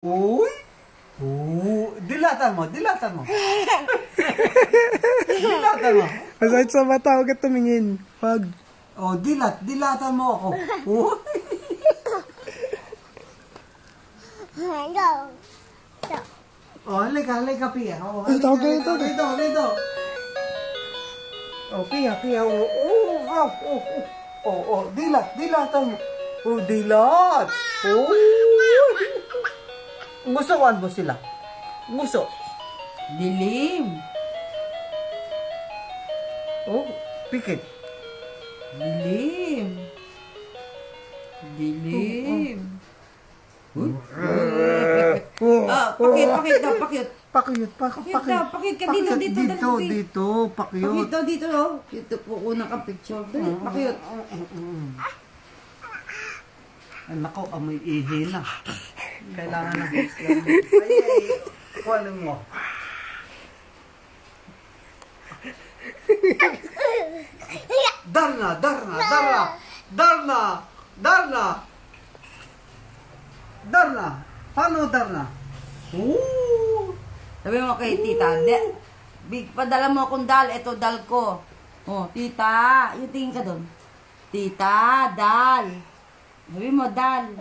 Uy! Dilatan mo, dilatan mo. Dilatan mo. Masakit sa mata, huwag ka tumingin. Wag. Oh, dilatan mo ako. Uy! Oh, halika, Pia. Oh, halika, dito. Oh, Pia. Oh, dilatan mo. Oh, dilat. Oh. Ngusoan mo sila. Nguso. Dilim. Oh, pikit. Dilim. Pakit daw. Pakiyot. Pakit ka dito. Dito. Pakit daw dito. Dito po unang ka picture. Dali, pakit. Ay, nako, amoy ihi na. Kailangan na. Ay, kuhanin mo. Darna. Paano Darna? Sabi mo kay tita, padala mo akong dal, ito dal ko. Oh, tita, yung tingin ka doon. Tita, dal. Sabi mo, dal.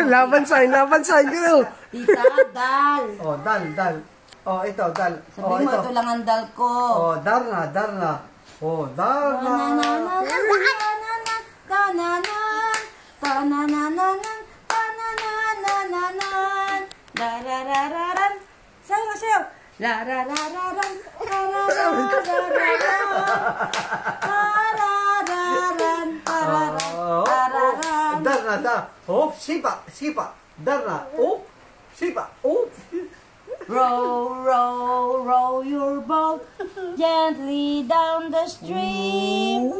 Laban sign ko. Tita, dal. Oh, dal. Oh, ito, dal. Sabi mo, ito lang ang dal ko. Oh, Darna. Oh, Darna. Lararararan. Sayo. Lararararan. Darna. Oh, sipa. Darna. Oh, sipa. Oh. Row your boat gently down the stream.